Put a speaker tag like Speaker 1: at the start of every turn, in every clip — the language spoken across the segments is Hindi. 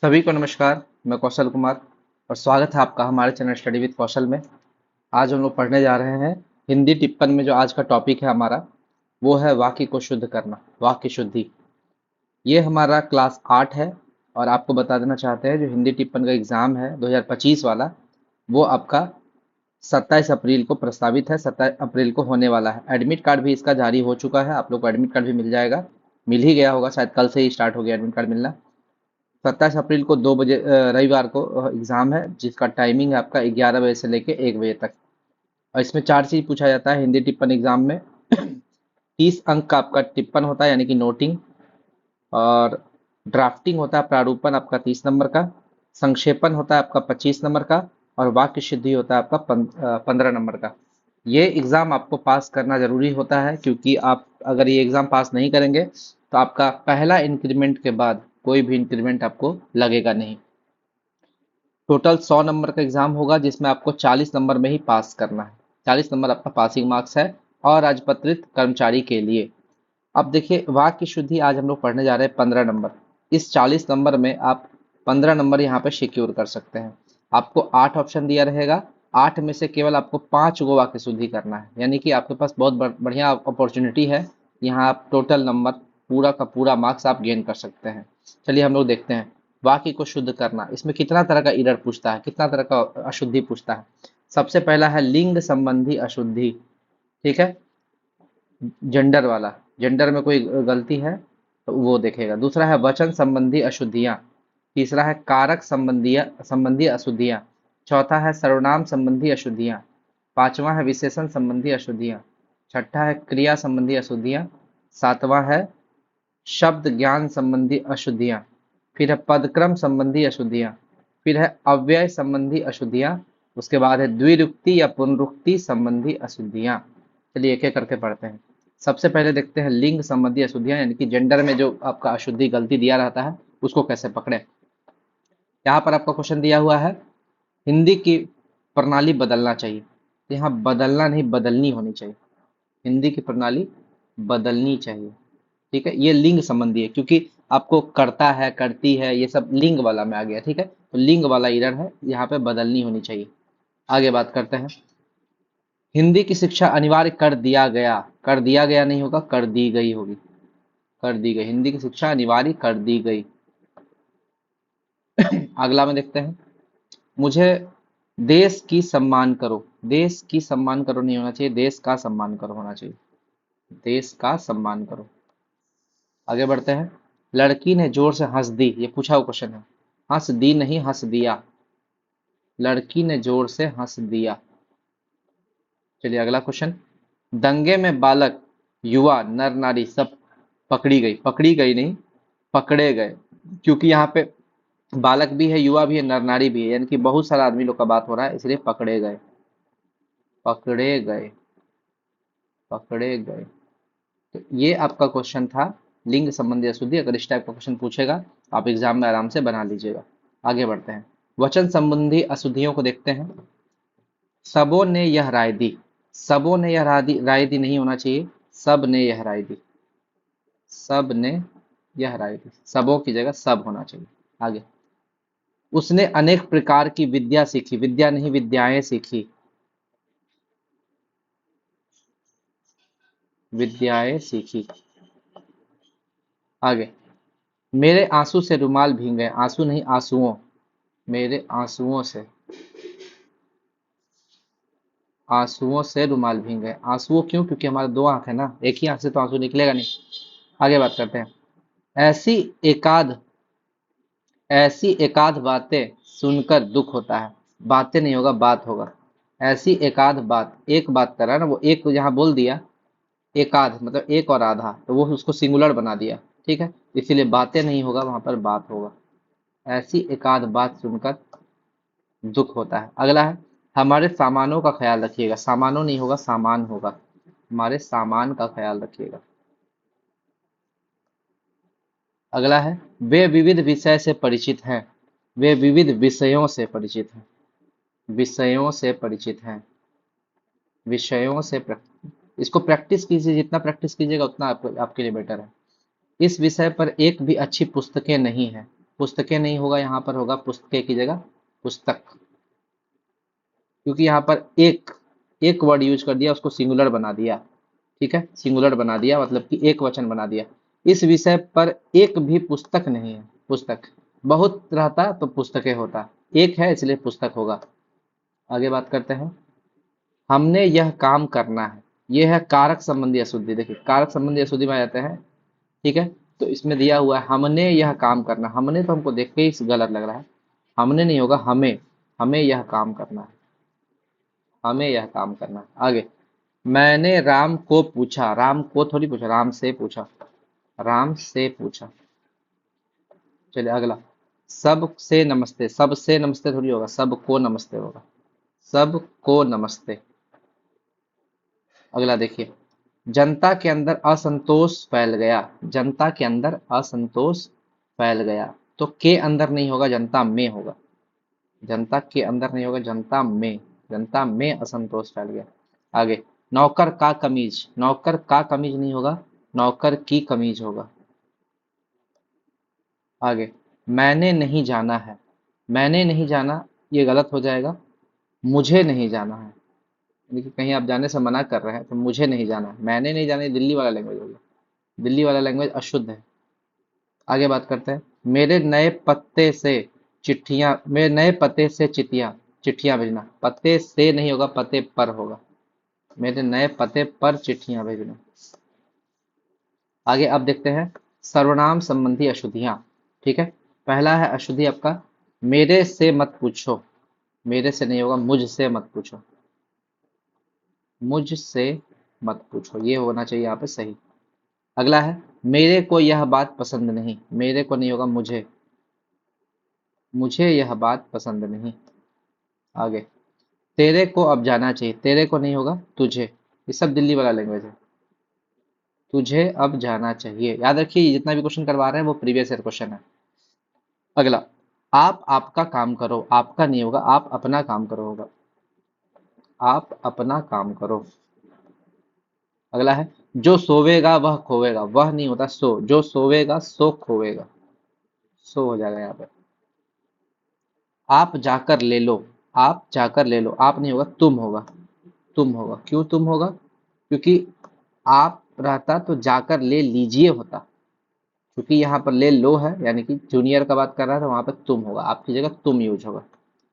Speaker 1: सभी को नमस्कार। मैं कौशल कुमार और स्वागत है आपका हमारे चैनल स्टडी विद कौशल में। आज हम लोग पढ़ने जा रहे हैं हिंदी टिप्पण में। जो आज का टॉपिक है हमारा वो है वाक्य को शुद्ध करना, वाक्य शुद्धि। ये हमारा क्लास 8 है और आपको बता देना चाहते हैं जो हिंदी टिप्पण का एग्ज़ाम है 2025 वाला, वो आपका 27 अप्रैल को प्रस्तावित है, 27 अप्रैल को होने वाला है। एडमिट कार्ड भी इसका जारी हो चुका है, आप लोग को एडमिट कार्ड भी मिल जाएगा, मिल ही गया होगा शायद, कल से ही स्टार्ट हो गया एडमिट कार्ड मिलना। 27 अप्रैल को 2 बजे रविवार को एग्ज़ाम है, जिसका टाइमिंग है आपका 11 बजे से लेके 1 बजे तक। और इसमें 4 चीज़ पूछा जाता है हिंदी टिप्पण एग्जाम में। 30 अंक का आपका टिप्पण होता है यानी कि नोटिंग, और ड्राफ्टिंग होता है प्रारूपण आपका 30 नंबर का, संक्षेपण होता है आपका 25 नंबर का, और वाक्य शुद्धि होता है आपका 15 नंबर का। ये एग्ज़ाम आपको पास करना ज़रूरी होता है, क्योंकि आप अगर ये एग्ज़ाम पास नहीं करेंगे तो आपका पहला इंक्रीमेंट के बाद कोई भी इंक्रीमेंट आपको लगेगा नहीं। टोटल 100 नंबर का एग्जाम होगा, जिसमें आपको 40 नंबर में ही पास करना है। 40 नंबर आपका पासिंग मार्क्स है और राजपत्रित कर्मचारी के लिए। अब देखिए, वाक्य शुद्धि आज हम लोग पढ़ने जा रहे हैं 15 नंबर। इस 40 नंबर में आप 15 नंबर यहाँ पे सिक्योर कर सकते हैं। आपको 8 ऑप्शन दिया रहेगा, 8 में से केवल आपको 5 गो वाक्य शुद्धि करना है, यानी कि आपके पास बहुत बढ़िया अपॉर्चुनिटी है। यहाँ आप टोटल नंबर, पूरा का पूरा मार्क्स आप गेन कर सकते हैं। चलिए हम लोग देखते हैं वाक्य को शुद्ध करना। इसमें कितना तरह का एरर पूछता है, कितना तरह का अशुद्धि पूछता है। सबसे पहला है लिंग संबंधी अशुद्धि, ठीक है, जेंडर वाला। जेंडर में कोई गलती है तो वो देखेगा। दूसरा है वचन संबंधी अशुद्धियां। तीसरा है कारक संबंधी अशुद्धियां। चौथा है सर्वनाम संबंधी अशुद्धियां। पांचवा है विशेषण संबंधी अशुद्धियां। छठा है क्रिया संबंधी अशुद्धियां। सातवां है शब्द ज्ञान संबंधी अशुद्धियां। फिर है पदक्रम संबंधी अशुद्धियां। फिर है अव्यय संबंधी अशुद्धियां। उसके बाद है द्विरुक्ति या पुनरुक्ति संबंधी अशुद्धियां। चलिए एक एक करके पढ़ते हैं। सबसे पहले देखते हैं लिंग संबंधी अशुद्धियां, यानी कि जेंडर में जो आपका अशुद्धि गलती दिया रहता है उसको कैसे पकड़े। यहाँ पर आपका क्वेश्चन दिया हुआ है, हिंदी की प्रणाली बदलना चाहिए। तो यहाँ बदलना नहीं, बदलनी होनी चाहिए। हिंदी की प्रणाली बदलनी चाहिए, ठीक है। ये लिंग संबंधी है, क्योंकि आपको करता है, करती है, ये सब लिंग वाला में आ गया, ठीक है। तो लिंग वाला एरर है, यहाँ पे बदलनी होनी चाहिए। आगे बात करते हैं। हिंदी की शिक्षा अनिवार्य कर दिया गया नहीं होगा, कर दी गई होगी। कर दी गई, हिंदी की शिक्षा अनिवार्य कर दी गई। अगला में देखते हैं, मुझे देश की सम्मान करो। देश की सम्मान करो नहीं होना चाहिए, देश का सम्मान करो होना चाहिए। देश का सम्मान करो। आगे बढ़ते हैं। लड़की ने जोर से हंस दी, ये पूछा हुआ क्वेश्चन है। हंस दी नहीं, हंस दिया। लड़की ने जोर से हंस दिया। चलिए अगला क्वेश्चन। दंगे में बालक, युवा, नर नारी सब पकड़ी गई नहीं, पकड़े गए। क्योंकि यहाँ पे बालक भी है, युवा भी है, नर नारी भी है, यानी कि बहुत सारा आदमी लोग का बात हो रहा है, इसलिए पकड़े गए। पकड़े गए, पकड़े गए। तो ये आपका क्वेश्चन था लिंग संबंधी अशुद्धि। अगर इस टाइप का क्वेश्चन पूछेगा आप एग्जाम में आराम से बना लीजिएगा। आगे बढ़ते हैं, वचन संबंधी अशुद्धियों को देखते हैं। सबों ने यह राय दी। सबों ने यह राय दी नहीं होना चाहिए, सब ने यह राय दी। सब ने यह राय दी, सबों की जगह सब होना चाहिए। आगे, उसने अनेक प्रकार की विद्या सीखी, विद्या नहीं विद्याएं सीखी। विद्याएं सीखी। आगे, मेरे आंसू से रुमाल भीग गए, आंसू नहीं आंसुओं। मेरे आंसुओं से, आंसुओं से रुमाल भीग गए। आंसुओं क्यों? क्योंकि हमारे दो आंख है ना, एक ही आंख से तो आंसू निकलेगा नहीं। आगे बात करते हैं। ऐसी एकाध ऐसी एकाध बातें सुनकर दुख होता है। बातें नहीं होगा, बात होगा। ऐसी एकाध बात, एक बात कर रहा है ना, वो एक यहाँ बोल दिया। एकाध मतलब एक और आधा, तो वो उसको सिंगुलर बना दिया, ठीक है। इसीलिए बातें नहीं होगा, वहां पर बात होगा। ऐसी एकाध बात सुनकर दुख होता है। अगला है, हमारे सामानों का ख्याल रखिएगा। सामानों नहीं होगा, सामान होगा। हमारे सामान का ख्याल रखिएगा। अगला है, वे विविध विषय से परिचित हैं। वे विविध विषयों से परिचित हैं। विषयों से परिचित हैं। विषयों से इसको प्रैक्टिस कीजिए, जितना प्रैक्टिस कीजिएगा उतना आपके लिए बेटर है। इस विषय पर एक भी अच्छी पुस्तकें नहीं है। पुस्तकें नहीं होगा, यहाँ पर होगा पुस्तकें की जगह पुस्तक, क्योंकि यहाँ पर एक एक वर्ड यूज कर दिया, उसको सिंगुलर बना दिया। ठीक है, सिंगुलर बना दिया मतलब कि एक वचन बना दिया। इस विषय पर एक भी पुस्तक नहीं है। पुस्तक बहुत रहता तो पुस्तकें होता, एक है इसलिए पुस्तक होगा। आगे बात करते हैं। हमने यह काम करना है, यह है कारक संबंधी अशुद्धि। देखिए कारक संबंधी अशुद्धि में आ जाते हैं। ठीक है, तो इसमें दिया हुआ है हमने यह काम करना। हमने तो हमको देख के ही गलत लग रहा है, हमने नहीं होगा, हमें। हमें यह काम करना है, हमें यह काम करना है। आगे, मैंने राम को पूछा, राम को थोड़ी पूछा, राम से पूछा, राम से पूछा। चलिए अगला, सबसे नमस्ते, सबसे नमस्ते थोड़ी होगा, सबको नमस्ते होगा, सबको नमस्ते। अगला देखिए, जनता के अंदर असंतोष फैल गया, जनता के अंदर असंतोष फैल गया, तो के अंदर नहीं होगा, जनता में होगा। जनता के अंदर नहीं होगा, जनता में, जनता में असंतोष फैल गया। आगे, नौकर का कमीज, नौकर का कमीज नहीं होगा, नौकर की कमीज होगा। आगे, मैंने नहीं जाना है, मैंने नहीं जाना ये गलत हो जाएगा, मुझे नहीं जाना है। देखिए कहीं आप जाने से मना कर रहे हैं तो मुझे नहीं जाना है, मैंने नहीं जाना, ये दिल्ली वाला लैंग्वेज हो गया, दिल्ली वाला लैंग्वेज अशुद्ध है। आगे बात करते हैं। मेरे नए पत्ते से चिट्ठियां, मेरे नए पते से चिट्ठियां, चिट्ठियां भेजना, पते से नहीं होगा, पते पर होगा। मेरे नए पते पर चिट्ठियां भेजना। आगे अब देखते हैं सर्वनाम संबंधी अशुद्धियां। ठीक है, पहला है अशुद्धि आपका, मेरे से मत पूछो, मेरे से नहीं होगा, मुझसे मत पूछो, मुझसे मत पूछो, ये होना चाहिए यहाँ पे सही। अगला है, मेरे को यह बात पसंद नहीं, मेरे को नहीं होगा, मुझे, मुझे यह बात पसंद नहीं। आगे, तेरे को अब जाना चाहिए, तेरे को नहीं होगा, तुझे। ये सब दिल्ली वाला लैंग्वेज है, तुझे अब जाना चाहिए। याद रखिए ये जितना भी क्वेश्चन करवा रहे हैं वो प्रीवियस ईयर क्वेश्चन है। अगला, आप आपका काम करो, आपका नहीं होगा, आप अपना काम करो होगा, आप अपना काम करो। अगला है, जो सोवेगा वह खोवेगा, वह नहीं होता, सो, जो सोवेगा सो खोवेगा, सो हो जाएगा यहाँ पे। आप जाकर ले लो, आप जाकर ले लो, आप नहीं होगा, तुम होगा, तुम होगा। क्यों तुम होगा, क्योंकि आप रहता तो जाकर ले लीजिए होता, क्योंकि यहाँ पर ले लो है यानी कि जूनियर का बात कर रहा था, वहां पर तुम होगा, आपकी जगह तुम यूज होगा।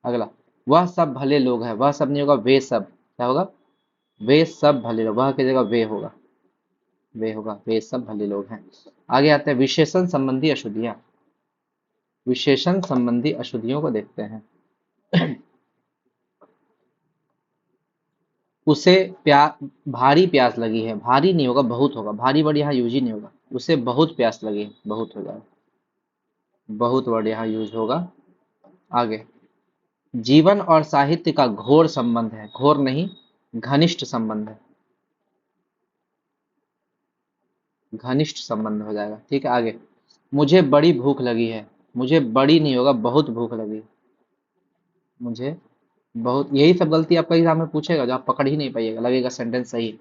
Speaker 1: अगला, वह सब भले लोग हैं, वह सब नहीं होगा, वे सब, क्या होगा, वे सब भले लोग, वह की जगह वे होगा, वे होगा, वे सब भले लोग हैं। आगे आते हैं विशेषण संबंधी अशुद्धियां। विशेषण संबंधी अशुद्धियों को देखते हैं। उसे भारी प्यास लगी है, भारी नहीं होगा, बहुत होगा, भारी वर्ड यहाँ यूज ही नहीं होगा। उसे बहुत प्यास लगी है, बहुत होगा, बहुत वर्ड यहाँ यूज होगा। आगे, जीवन और साहित्य का घोर संबंध है, घोर नहीं घनिष्ठ संबंध है, घनिष्ठ संबंध हो जाएगा। ठीक है, आगे, मुझे बड़ी भूख लगी है, मुझे बड़ी नहीं होगा, बहुत भूख लगी, मुझे बहुत। यही सब गलती आपका एग्जाम में पूछेगा जो आप पकड़ ही नहीं पाइएगा, लगेगा सेंटेंस सही है।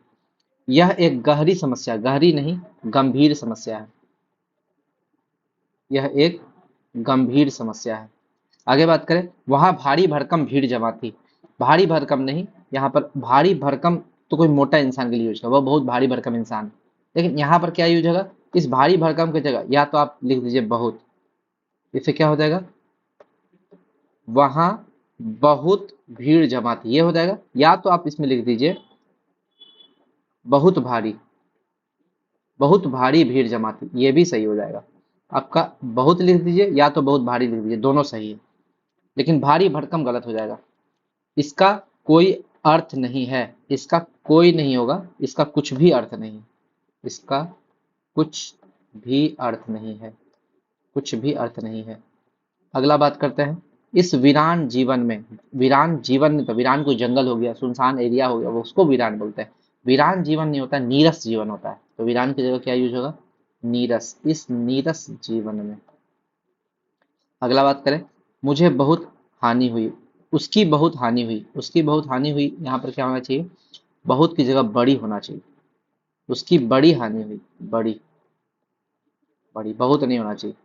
Speaker 1: यह एक गहरी समस्या, गहरी नहीं गंभीर समस्या है, यह एक गंभीर समस्या है। आगे बात करें, वहां भारी भरकम भीड़ जमा थी, भारी भरकम नहीं, यहाँ पर भारी भरकम तो कोई मोटा इंसान के लिए यूज होगा, वह बहुत भारी भरकम इंसान। लेकिन यहाँ पर क्या यूज होगा, इस भारी भरकम की जगह या तो आप लिख दीजिए बहुत, इससे क्या हो जाएगा, वहां बहुत भीड़ जमा थी, ये हो जाएगा। या तो आप इसमें लिख दीजिए बहुत भारी, बहुत भारी भीड़ जमा थी, ये भी सही हो जाएगा। आपका बहुत लिख दीजिए या तो बहुत भारी लिख दीजिए, दोनों सही है। लेकिन भारी भरकम गलत हो जाएगा। इसका कोई अर्थ नहीं है, इसका कोई नहीं होगा, इसका कुछ भी अर्थ नहीं, इसका कुछ भी अर्थ नहीं है, कुछ भी अर्थ नहीं है। अगला बात करते हैं, इस वीरान जीवन में, वीरान जीवन में तो वीरान कोई जंगल हो गया, सुनसान एरिया हो गया, वो उसको वीरान बोलते हैं। वीरान जीवन नहीं होता, नीरस जीवन होता है, तो वीरान की जगह क्या यूज होगा, नीरस, इस नीरस जीवन में। अगला बात करें, मुझे बहुत हानि हुई, उसकी बहुत हानि हुई, उसकी बहुत हानि हुई, यहाँ पर क्या होना चाहिए, बहुत की जगह बड़ी होना चाहिए, उसकी बड़ी हानि हुई, बड़ी, बड़ी, बहुत नहीं होना चाहिए।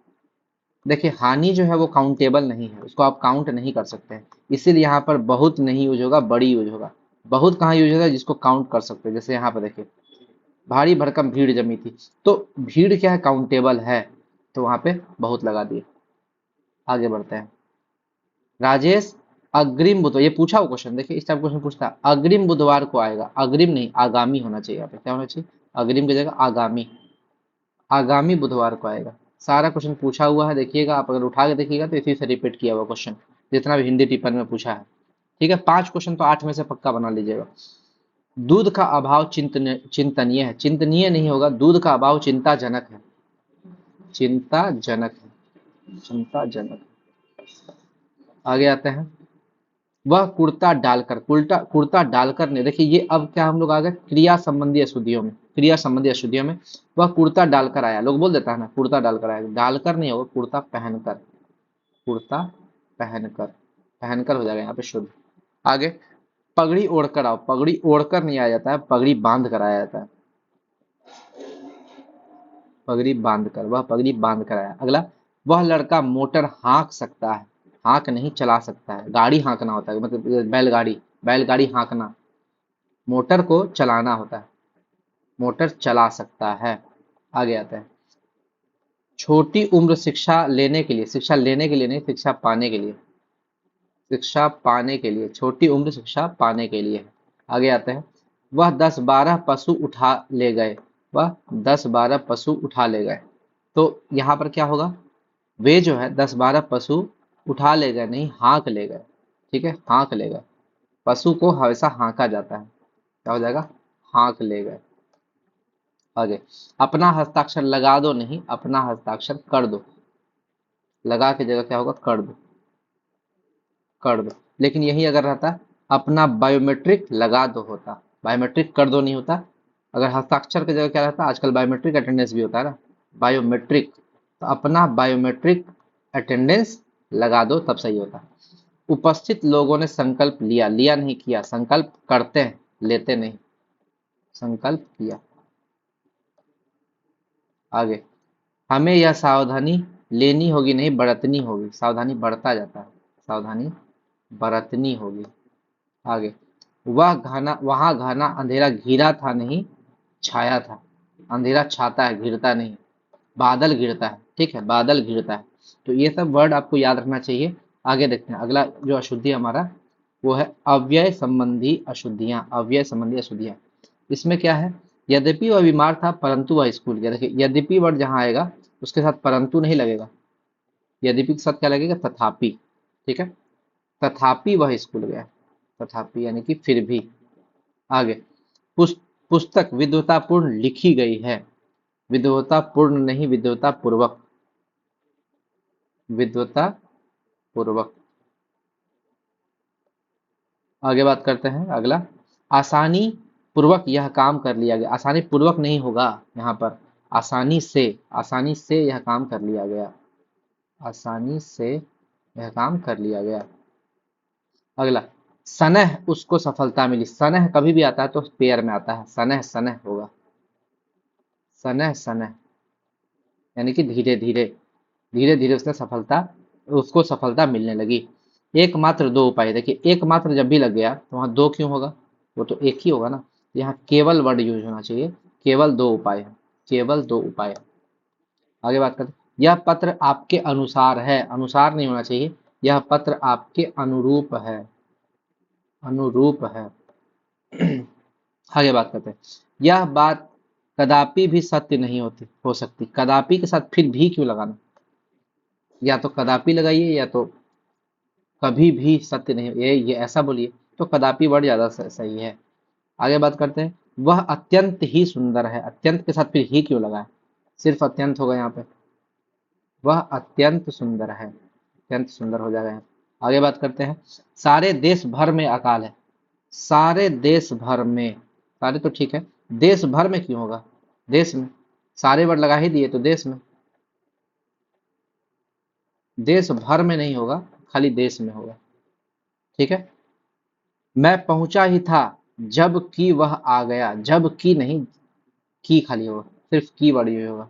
Speaker 1: देखिए हानि जो है वो काउंटेबल नहीं है, उसको आप काउंट नहीं कर सकते हैं, इसीलिए यहाँ पर बहुत नहीं यूज होगा, बड़ी यूज होगा। बहुत कहाँ यूज होगा, जिसको काउंट कर सकते हैं। जैसे यहाँ पर देखिए, भारी भरकम भीड़ जमी थी, तो भीड़ क्या है, काउंटेबल है, तो वहां पे बहुत लगा दिए। आगे बढ़ते हैं। राजेश अग्रिम बुधवार, ये पूछा हुआ क्वेश्चन, देखिए इस टाइप क्वेश्चन पूछता है, अग्रिम बुधवार को आएगा, अग्रिम नहीं आगामी होना चाहिए, यहाँ पे क्या होना चाहिए, अग्रिम की जगह आगामी, आगामी बुधवार को आएगा। सारा क्वेश्चन पूछा हुआ है, देखिएगा आप, अगर उठा के देखिएगा तो इसी से रिपीट किया हुआ क्वेश्चन, जितना भी हिंदी टिप्पणी में पूछा है। ठीक है, 5 क्वेश्चन तो 8 में से पक्का बना लीजिएगा। दूध का अभाव चिंतनीय है, चिंतनीय नहीं होगा, दूध का अभाव चिंताजनक है, चिंताजनक है, चिंताजनक। आगे आते हैं। वह कुर्ता डालकर, कुर्ता डालकर ने, देखिए ये अब क्या हम लोग आ गए क्रिया संबंधी अशुद्धियों में, क्रिया संबंधी अशुद्धियों में। वह कुर्ता डालकर आया, लोग बोल देता है ना कुर्ता डालकर आया, डालकर नहीं होगा, कुर्ता पहनकर, कुर्ता पहनकर, पहनकर हो जाएगा यहाँ पे शुद्ध। आगे, पगड़ी ओढ़कर आओ, पगड़ी ओढ़कर नहीं आया जाता है, पगड़ी बांध कर आया जाता है, पगड़ी बांध कर, वह पगड़ी बांध कर आया। अगला, वह लड़का मोटर हाँक सकता है, हाँक नहीं चला सकता है, गाड़ी हाँकना होता है, मतलब बैलगाड़ी, बैलगाड़ी हाँकना, मोटर को चलाना होता है, मोटर चला सकता है। आगे आता है। छोटी उम्र शिक्षा लेने के लिए, शिक्षा लेने के लिए नहीं, शिक्षा पाने के लिए, शिक्षा पाने के लिए, छोटी उम्र शिक्षा पाने के लिए है। आगे आते हैं। वह 10-12 पशु उठा ले गए, वह 10-12 पशु उठा ले गए, तो यहाँ पर क्या होगा, वे जो है 10-12 पशु उठा ले गए नहीं, हाँक ले गए। ठीक है, हाँक ले गए, पशु को हमेशा हाँका जाता है, क्या हो जाएगा, हाँक ले गए। आगे, अपना हस्ताक्षर लगा दो नहीं, अपना हस्ताक्षर कर दो, लगा की जगह क्या होगा, कर दो, कर दो। लेकिन यही अगर रहता अपना बायोमेट्रिक लगा दो होता, बायोमेट्रिक कर दो नहीं होता, अगर हस्ताक्षर की जगह क्या रहता, आजकल बायोमेट्रिक अटेंडेंस भी होता है ना, बायोमेट्रिक, तो अपना बायोमेट्रिक अटेंडेंस लगा दो तब सही होता। उपस्थित लोगों ने संकल्प लिया, लिया नहीं किया, संकल्प करते हैं, लेते नहीं, संकल्प किया। आगे, हमें यह सावधानी लेनी होगी नहीं, बरतनी होगी, सावधानी बढ़ता जाता है, सावधानी बरतनी होगी। आगे, वह घना, वहां घना अंधेरा घिरा था नहीं, छाया था, अंधेरा छाता है, घिरता नहीं, बादल घिरता है। ठीक है, बादल घिरता है, तो ये सब वर्ड आपको याद रखना चाहिए। आगे देखते हैं, अगला जो अशुद्धि हमारा वो है अव्यय संबंधी अशुद्धियां, अव्यय संबंधी अशुद्धियां। इसमें क्या है, यद्यपि वह बीमार था परंतु वह स्कूल गया, देखिए यद्यपि वर्ड जहां आएगा उसके साथ परंतु नहीं लगेगा, यद्यपि के साथ क्या लगेगा, तथापि। ठीक है, तथापि वह स्कूल गया, तथापि यानी कि फिर भी। आगे, पुस्तक विद्वतापूर्ण लिखी गई है, विद्वतापूर्ण नहीं, विद्वतापूर्वक, विद्वतापूर्वक। आगे बात करते हैं, अगला, आसानी पूर्वक यह काम कर लिया गया, आसानी पूर्वक नहीं होगा यहाँ पर, आसानी से, आसानी से यह काम कर लिया गया, आसानी से यह काम कर लिया गया। अगला, सनह उसको सफलता मिली, सनह कभी भी आता है तो पेयर में आता है, सनह सनह होगा, सनह सनह, यानी कि धीरे धीरे, धीरे धीरे उसने सफलता, उसको सफलता मिलने लगी। एकमात्र दो उपाय, देखिए एकमात्र जब भी लग गया तो वहां दो क्यों होगा, वो तो एक ही होगा ना, यहाँ केवल वर्ड यूज होना चाहिए, केवल दो उपाय है, केवल दो उपाय है। आगे बात करते हैं। यह पत्र आपके अनुसार है, अनुसार नहीं होना चाहिए, यह पत्र आपके अनुरूप है, अनुरूप है। आगे बात करते हैं। यह बात कदापि भी सत्य नहीं होती, हो सकती, कदापि के साथ फिर भी क्यों लगाना, या तो कदापि लगाइए या तो कभी भी सत्य नहीं, ये ऐसा बोलिए, तो कदापि वर्ड ज्यादा सही है। आगे बात करते हैं। वह अत्यंत ही सुंदर है, अत्यंत के साथ फिर ही क्यों लगाए, सिर्फ अत्यंत होगा यहाँ पे, वह अत्यंत सुंदर है, अत्यंत सुंदर हो जाएगा यहाँ। आगे बात करते हैं। सारे देश भर में अकाल है, सारे देश भर में, सारे तो ठीक है, देश भर में क्यों होगा, देश में, सारे वर्ड लगा ही दिए तो देश में, देश भर में नहीं होगा, खाली देश में होगा। ठीक है, मैं पहुंचा ही था जब कि वह आ गया, जब कि नहीं, की खाली होगा, सिर्फ की वर्ड यूज होगा।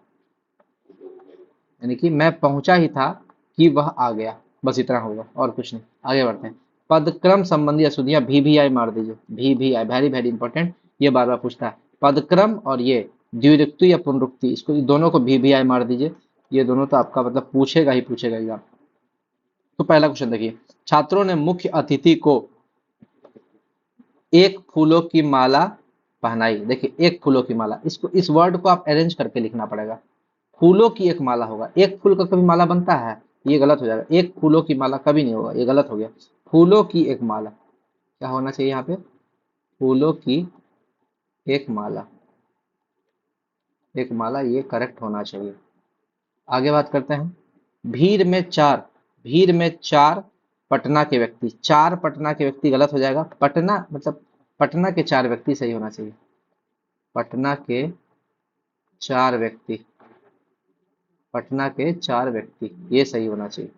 Speaker 1: यानी कि मैं पहुंचा ही था कि वह आ गया, बस इतना होगा और कुछ नहीं। आगे बढ़ते हैं। पदक्रम संबंधी अशुद्धियां भी आई मार दीजिए, भी आई, वेरी वेरी इंपॉर्टेंट, ये बार बार पूछता है। पदक्रम और ये द्विरुक्ति या पुनरुक्ति, इसको दोनों को भी आई मार दीजिए, ये दोनों तो आपका मतलब पूछेगा ही पूछेगा एग्जाम। तो पहला क्वेश्चन देखिए, छात्रों ने मुख्य अतिथि को एक फूलों की माला पहनाई। देखिए एक फूलों की माला, इसको इस वर्ड को आप अरेंज करके लिखना पड़ेगा। फूलों की एक माला होगा, एक फूल का कभी माला बनता है? ये गलत हो जाएगा, एक फूलों की माला कभी नहीं होगा, ये गलत हो गया। फूलों की एक माला क्या होना चाहिए यहाँ पे? फूलों की एक माला, एक माला, ये करेक्ट होना चाहिए। आगे बात करते हैं। भीड़ में चार, भीड़ में चार पटना के व्यक्ति, चार पटना के व्यक्ति गलत हो जाएगा, पटना मतलब पटना के चार व्यक्ति सही होना चाहिए। पटना के चार व्यक्ति, पटना के चार व्यक्ति, ये सही होना चाहिए।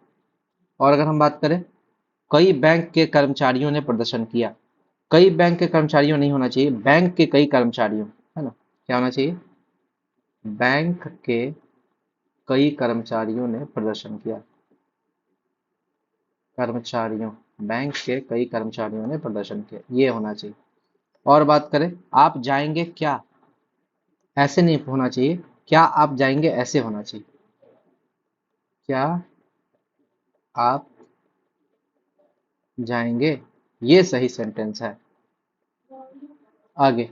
Speaker 1: और अगर हम बात करें, कई बैंक के कर्मचारियों ने प्रदर्शन किया, कई बैंक के कर्मचारियों नहीं होना चाहिए, बैंक के कई कर्मचारियों, है ना, क्या होना चाहिए? बैंक के कई कर्मचारियों ने प्रदर्शन किया, कर्मचारियों, बैंक के कई कर्मचारियों ने प्रदर्शन किया, ये होना चाहिए। और बात करें, आप जाएंगे क्या, ऐसे नहीं होना चाहिए, क्या आप जाएंगे ऐसे होना चाहिए, क्या आप जाएंगे, ये सही सेंटेंस है। आगे,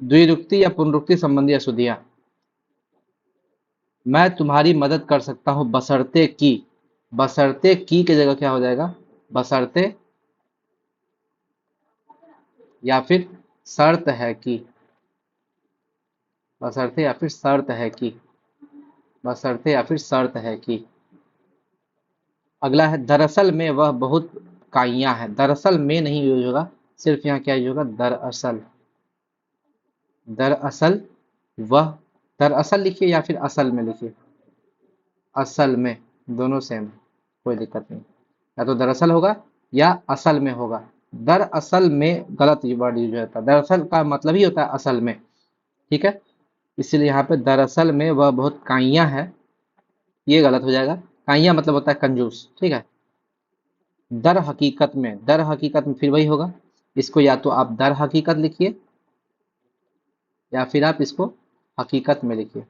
Speaker 1: द्विरुक्ति या पुनरुक्ति संबंधी अशुद्धियां, मैं तुम्हारी मदद कर सकता हूं बशर्ते कि, बशर्ते की जगह क्या हो जाएगा? बशर्ते, या फिर शर्त है कि, बशर्ते या फिर शर्त है कि, बशर्ते या फिर शर्त है कि। अगला है, दरअसल में वह बहुत काइयां है, दरअसल में नहीं यूज होगा, सिर्फ यहाँ क्या यूज होगा? दरअसल, दरअसल वह, दरअसल लिखिए या फिर असल में लिखिए, असल में, दोनों सेम, कोई दिक्कत नहीं, या तो दरअसल होगा या असल में होगा। दरअसल में गलत वर्ड यूज होता है, दरअसल का मतलब ही होता है असल में, ठीक है, इसीलिए यहाँ पे दरअसल में वह बहुत काइयां है, ये गलत हो जाएगा। काइयां मतलब होता है कंजूस, ठीक है। दर हकीकत में, दर हकीकत में फिर वही होगा, इसको या तो आप दर हकीकत लिखिए या फिर आप इसको हकीकत में लिखिए,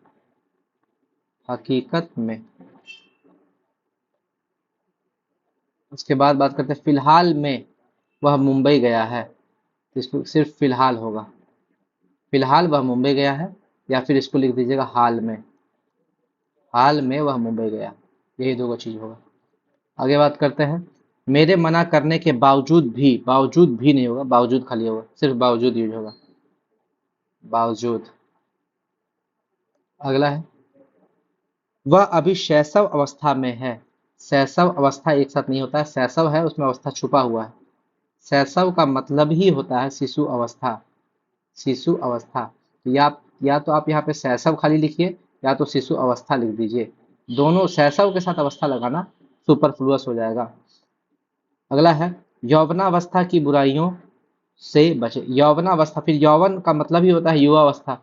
Speaker 1: हकीकत में। उसके बाद बात करते हैं, फिलहाल में वह मुंबई गया है, तो इसको सिर्फ फिलहाल होगा, फिलहाल वह मुंबई गया है, या फिर इसको लिख दीजिएगा हाल में, हाल में वह मुंबई गया, यही दो चीज होगा। आगे बात करते हैं, मेरे मना करने के बावजूद भी, बावजूद भी नहीं होगा, बावजूद खाली होगा, सिर्फ बावजूद यूज होगा, बावजूद। अगला है, वह अभी शैशव अवस्था में है, शैशव अवस्था एक साथ नहीं होता है, शैशव है उसमें अवस्था छुपा हुआ है, शैशव का मतलब ही होता है शिशु अवस्था, शिशु अवस्था। तो या तो आप यहाँ पे शैशव खाली लिखिए या तो शिशु अवस्था लिख दीजिए, दोनों शैशव के साथ अवस्था लगाना सुपरफ्लुअस हो जाएगा। अगला है, यौवनावस्था की बुराइयों से बचे, यौवनावस्था, फिर यौवन का मतलब ही होता है युवा अवस्था,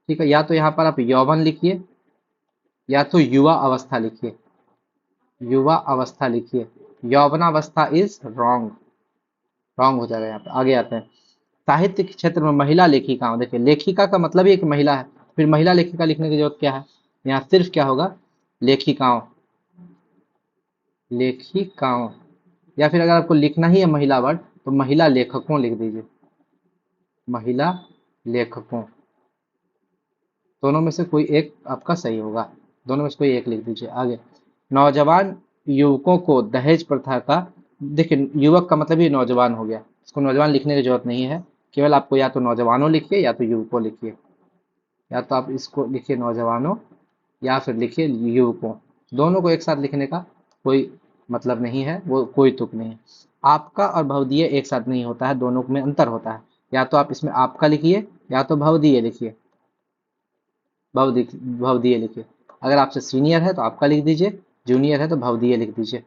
Speaker 1: ठीक है, या तो यहाँ पर आप यौवन लिखिए या तो युवा अवस्था लिखिए, युवा अवस्था लिखिए, यौवनावस्था इज रॉन्ग, रॉन्ग हो जाएगा यहाँ पे। आगे आते हैं, साहित्य के क्षेत्र में महिला लेखिकाओं, देखिए लेखिका का मतलब ही एक महिला है, फिर महिला लेखिका लिखने की जरूरत क्या है? यहाँ सिर्फ क्या होगा? लेखिकाओं, लेखिकाओं, या फिर अगर आपको लिखना ही है महिला वर्ड तो महिला लेखकों लिख दीजिए, महिला लेखकों, दोनों में से कोई एक आपका सही होगा, दोनों में से कोई एक लिख दीजिए। आगे, नौजवान युवकों को दहेज प्रथा का, देखिए युवक का मतलब ही नौजवान हो गया, इसको नौजवान लिखने की जरूरत नहीं है, केवल आपको या तो नौजवानों लिखिए या तो युवकों लिखिए, या तो आप इसको लिखिए नौजवानों या फिर लिखिए युवकों, दोनों को एक साथ लिखने का कोई मतलब नहीं है, वो कोई तुक नहीं है। आपका और भवदीय एक साथ नहीं होता है, दोनों में अंतर होता है, या तो आप इसमें आपका लिखिए या तो भवदीय लिखिए, भवदीय लिखिए। अगर आपसे सीनियर है तो आपका लिख दीजिए, जूनियर है तो भवदीय लिख दीजिए।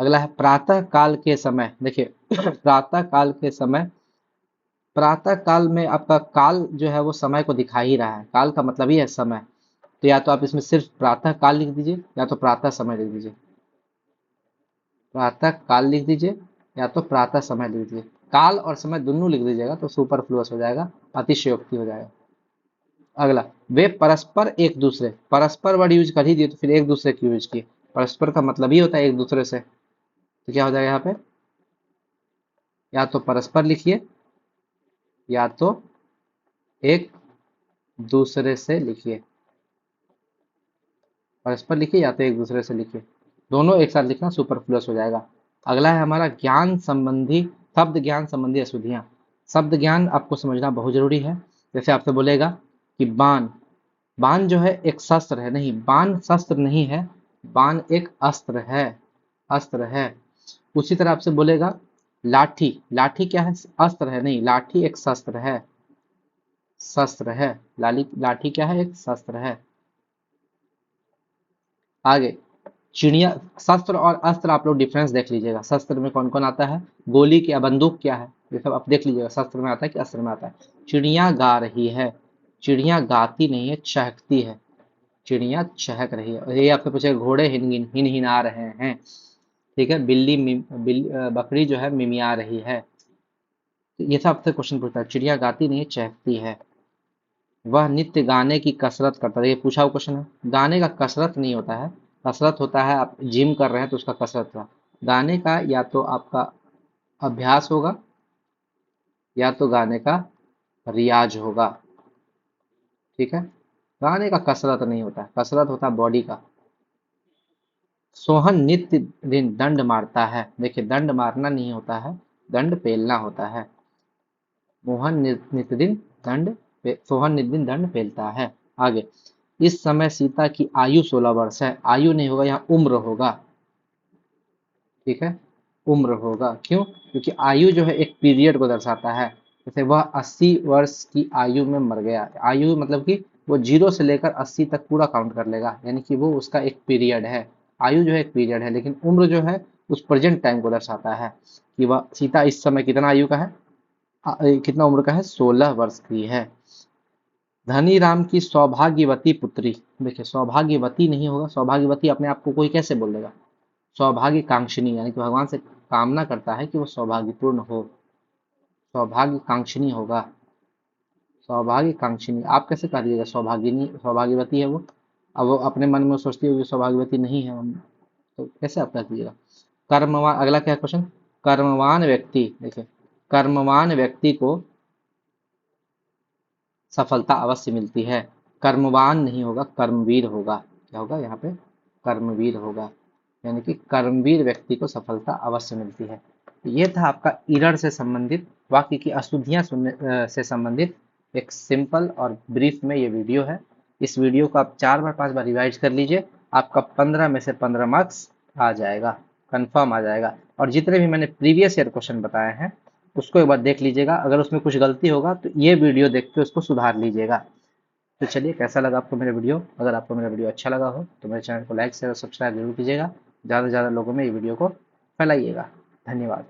Speaker 1: अगला है, प्रातः काल के समय, देखिए प्रातः काल के समय, प्रातः काल में आपका काल जो है वो समय को दिखा ही रहा है, काल का मतलब ही है समय, तो या तो आप इसमें सिर्फ प्रातः काल लिख दीजिए या तो प्रातः समय लिख दीजिए। प्रातः काल लिख दीजिए या तो प्रातः समय लिख दीजिए। काल और समय दोनों लिख दीजिएगा तो सुपरफ्लुअस हो जाएगा, अतिशयोक्ति हो जाएगा। अगला, वे परस्पर एक दूसरे, परस्पर वर्ड यूज कर ही दिए तो फिर एक दूसरे की यूज किए। परस्पर का मतलब ही होता है एक दूसरे से, तो क्या हो जाएगा यहाँ पे, या तो परस्पर लिखिए या तो एक दूसरे से लिखिए। परस्पर लिखिए या तो एक दूसरे से लिखिए, दोनों एक साथ लिखना सुपरफ्लुअस हो जाएगा। अगला है हमारा ज्ञान संबंधी, शब्द ज्ञान संबंधी अशुद्धियां। शब्द ज्ञान आपको समझना बहुत जरूरी है। जैसे आपसे बोलेगा कि बाण, बाण जो है एक शस्त्र है, नहीं, बाण शस्त्र नहीं है, बाण एक अस्त्र है, अस्त्र है। उसी तरह आपसे बोलेगा लाठी, लाठी क्या है, अस्त्र है, नहीं, लाठी एक शस्त्र है, शस्त्र है। लाठी क्या है, एक शस्त्र है। आगे, चिड़िया, शस्त्र और अस्त्र आप लोग डिफरेंस देख लीजिएगा, शस्त्र में कौन कौन आता है, गोली क्या, बंदूक क्या है, ये सब आप देख लीजिएगा, शस्त्र में आता है कि अस्त्र में आता है। चिड़िया गा रही है, चिड़िया गाती नहीं है, चहकती है, चिड़िया चहक रही है। और ये आपसे पूछेगा घोड़े हिन हिना रहे हैं, ठीक है, बकरी जो है मिमिया रही है। तो ये सब आपसे क्वेश्चन पूछता है, चिड़िया गाती नहीं है, चहकती है। वह नित्य गाने की कसरत करता है, ये पूछा हुआ क्वेश्चन है। गाने का कसरत नहीं होता है, कसरत होता है आप जिम कर रहे हैं तो उसका कसरत हुआ। गाने का या तो आपका अभ्यास होगा या तो गाने का रियाज होगा, ठीक है। गाने का कसरत नहीं होता है, कसरत होता है बॉडी का। सोहन नित्य दिन दंड मारता है, देखिए दंड मारना नहीं होता है, दंड पेलना होता है। नित्य दिन सोहन नित्य दिन दंड पेलता है। आगे, इस समय सीता की आयु 16 वर्ष है, आयु नहीं होगा यहाँ, उम्र होगा, ठीक है, उम्र होगा। क्यों, क्योंकि आयु जो है एक पीरियड को दर्शाता है। जैसे वह 80 वर्ष की आयु में मर गया, आयु मतलब कि वो 0 से लेकर 80 तक पूरा काउंट कर लेगा, यानी कि वो उसका एक पीरियड है। आयु जो है एक पीरियड है, लेकिन उम्र जो है उस प्रेजेंट टाइम को दर्शाता है कि वह सीता इस समय कितना आयु का है, कितना उम्र का है, 16 वर्ष की है। धनी राम की सौभाग्यवती पुत्री, देखिए सौभाग्यवती नहीं होगा, सौभाग्यवती अपने आप को कोई कैसे बोल देगा, सौभाग्य कांक्षिणी, यानी कि भगवान से कामना करता है कि वो सौभाग्यपूर्ण हो, सौभाग्य कांक्षिणी होगा, सौभाग्य कांक्षिणी। आप कैसे कह दीजिएगा सौभागिनी, सौभाग्यवती है वो, अब वो अपने मन में सोचती होगी सौभाग्यवती नहीं है हम, तो कैसे आप कह दीजिएगा। कर्मवान, अगला क्या क्वेश्चन, कर्मवान व्यक्ति, देखिए कर्मवान व्यक्ति को सफलता अवश्य मिलती है, कर्मवान नहीं होगा, कर्मवीर होगा, क्या होगा यहाँ पे, कर्मवीर होगा, यानी कि कर्मवीर व्यक्ति को सफलता अवश्य मिलती है। ये था आपका ईरर से संबंधित, वाक्य की अशुद्धियां से संबंधित एक सिंपल और ब्रीफ में ये वीडियो है। इस वीडियो को आप 4 बार 5 बार रिवाइज कर लीजिए, आपका 15 में से 15 मार्क्स आ जाएगा, कंफर्म आ जाएगा। और जितने भी मैंने प्रीवियस ईयर क्वेश्चन बताए हैं उसको एक बार देख लीजिएगा, अगर उसमें कुछ गलती होगा तो ये वीडियो देख के उसको सुधार लीजिएगा। तो चलिए, कैसा लगा आपको मेरा वीडियो, अगर आपको मेरा वीडियो अच्छा लगा हो तो मेरे चैनल को लाइक शेयर और सब्सक्राइब जरूर कीजिएगा, ज़्यादा से ज़्यादा लोगों में ये वीडियो को फैलाइएगा। धन्यवाद।